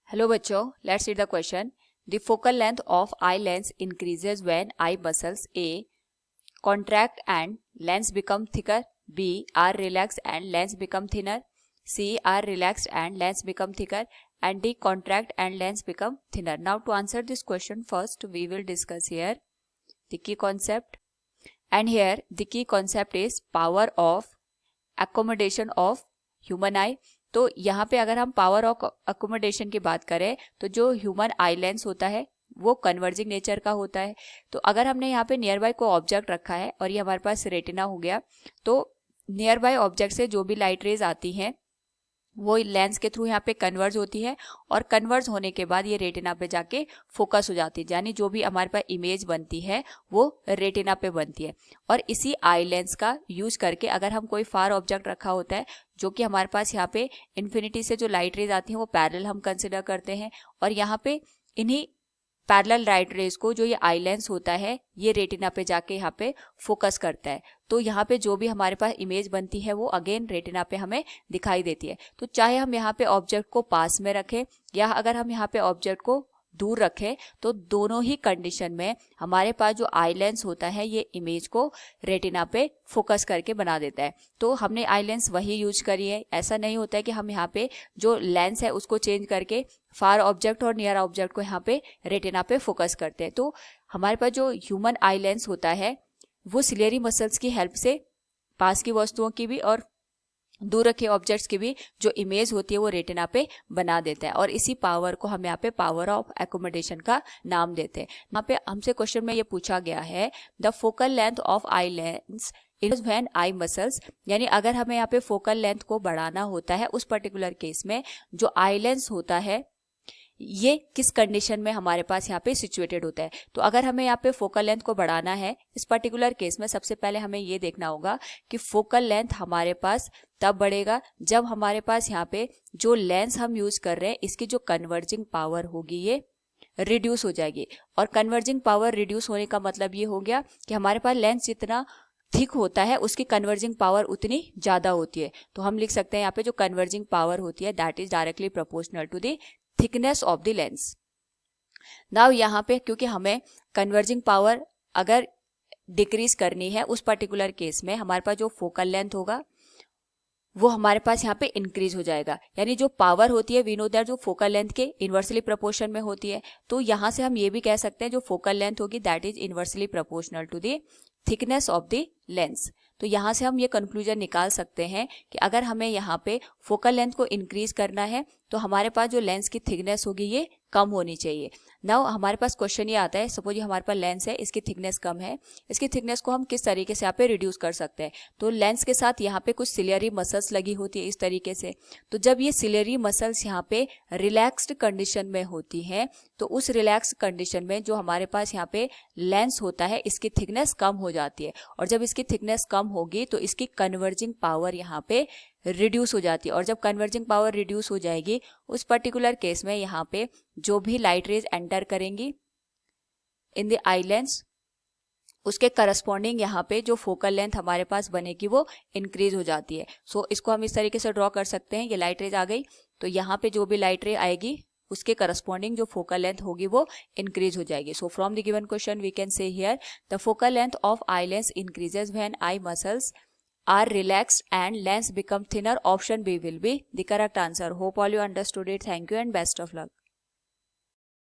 Hello बच्चों, let's read the question. The focal length of eye lens increases when eye muscles A contract and lens become thicker, b are relaxed and lens become thinner, c are relaxed and lens become thicker, and d contract and lens become thinner. Now to answer this question, first we will discuss here the key concept, and here the key concept is power of accommodation of human eye. तो यहाँ पे अगर हम power of accommodation की बात करें तो जो ह्यूमन आई लेंस होता है वो कन्वर्जिंग नेचर का होता है. तो अगर हमने यहाँ पे नियर बाय कोई ऑब्जेक्ट रखा है और ये हमारे पास रेटिना हो गया, तो नियर बाय ऑब्जेक्ट से जो भी लाइट रेज आती हैं वो लेंस के थ्रू यहाँ पे कन्वर्ज होती है, और कन्वर्ज होने के बाद ये रेटिना पे जाके फोकस हो जाती है, यानी जो भी हमारे पास इमेज बनती है वो रेटिना पे बनती है. और इसी आई लेंस का यूज करके अगर हम कोई फार ऑब्जेक्ट रखा होता है जो कि हमारे पास यहाँ पे इन्फिनिटी से जो लाइट रेज आती हैं वो पैरेलल हम कंसिडर करते हैं, और यहाँ पे इन्हीं पैरेलल लाइट रेज को जो ये आई लेंस होता है ये रेटिना पे जाके यहाँ पे फोकस करता है. तो यहाँ पे जो भी हमारे पास इमेज बनती है वो अगेन रेटिना पे हमें दिखाई देती है. तो चाहे हम यहाँ पे ऑब्जेक्ट को पास में रखें या अगर हम यहाँ पे ऑब्जेक्ट को दूर रखें, तो दोनों ही कंडीशन में हमारे पास जो आई लेंस होता है ये इमेज को रेटिना पे फोकस करके बना देता है. तो हमने आई लेंस वही यूज करी है. ऐसा नहीं होता है कि हम यहाँ पे जो लेंस है उसको चेंज करके फार ऑब्जेक्ट और नियर ऑब्जेक्ट को यहाँ पे रेटिना पे फोकस करते हैं. तो हमारे पास जो ह्यूमन आई लेंस होता है वो सिलियरी मसल्स की हेल्प से पास की वस्तुओं की भी और दूर रखे ऑब्जेक्ट्स की भी जो इमेज होती है वो रेटिना पे बना देता है, और इसी पावर को हम यहाँ पे पावर ऑफ एकोमोडेशन का नाम देते हैं. यहाँ पे हमसे क्वेश्चन में ये पूछा गया है the focal length of eye lens is when eye muscles, यानी अगर हमें यहाँ पे फोकल लेंथ को बढ़ाना होता है उस पर्टिकुलर केस में जो आई लेंस होता है ये किस कंडीशन में हमारे पास यहाँ पे सिचुएटेड होता है. तो अगर हमें यहाँ पे फोकल लेंथ को बढ़ाना है इस पर्टिकुलर केस में, सबसे पहले हमें ये देखना होगा कि फोकल लेंथ हमारे पास तब बढ़ेगा जब हमारे पास यहाँ पे जो लेंस हम यूज कर रहे हैं इसकी जो कन्वर्जिंग पावर होगी ये रिड्यूस हो जाएगी. और कन्वर्जिंग पावर रिड्यूस होने का मतलब ये हो गया कि हमारे पास लेंस जितना थिक होता है उसकी कन्वर्जिंग पावर उतनी ज्यादा होती है. तो हम लिख सकते हैं यहाँ पे जो कन्वर्जिंग पावर होती है that is directly proportional to the thickness of the lens. Now यहाँ पे क्योंकि हमें कन्वर्जिंग पावर अगर डिक्रीज करनी है उस पर्टिकुलर केस में हमारे पास जो फोकल लेंथ होगा वो हमारे पास यहाँ पे इंक्रीज हो जाएगा, यानी जो पावर होती है वी नो दैट जो फोकल लेंथ के इन्वर्सली प्रोपोर्शन में होती है. तो यहाँ से हम ये भी कह सकते हैं जो फोकल लेंथ होगी that is inversely proportional to the thickness of the lens. तो यहाँ से हम ये कंक्लूजन निकाल सकते हैं कि अगर हमें यहाँ पे फोकल लेंथ को इंक्रीज करना है तो हमारे पास जो लेंस की थिकनेस होगी ये कम होनी चाहिए. नाउ हमारे पास क्वेश्चन ये आता है, सपोज ये हमारे पास लेंस है, इसकी थिकनेस कम है, इसकी थिकनेस को हम किस तरीके से यहाँ पे रिड्यूस कर सकते हैं. तो लेंस के साथ यहाँ पे कुछ सिलियरी मसल्स लगी होती है इस तरीके से. तो जब ये सिलियरी मसल्स यहाँ पे रिलैक्स्ड कंडीशन में होती हैं तो उस रिलैक्स कंडीशन में जो हमारे पास यहाँ पे लेंस होता है इसकी थिकनेस कम हो जाती है, और जब इसकी थिकनेस कम होगी तो इसकी कन्वर्जिंग पावर यहाँ पे रिड्यूस हो जाती है. और जब कन्वर्जिंग पावर रिड्यूस हो जाएगी उस पर्टिकुलर केस में यहाँ पे जो भी लाइट रेज एंटर करेंगी इन द आई लेंस उसके करस्पॉन्डिंग यहाँ पे जो फोकल लेंथ हमारे पास बनेगी वो इंक्रीज हो जाती है. सो इसको हम इस तरीके से ड्रॉ कर सकते हैं. ये लाइट रेज आ गई तो यहाँ पे जो भी लाइट रे आएगी उसके करस्पॉन्डिंग जो फोकल लेंथ होगी वो इंक्रीज हो जाएगी. So from the given question we can say here the focal length of eye lens increases when eye muscles are relaxed and lens become thinner. Option B will be the correct answer. Hope all you understood it. Thank you and best of luck.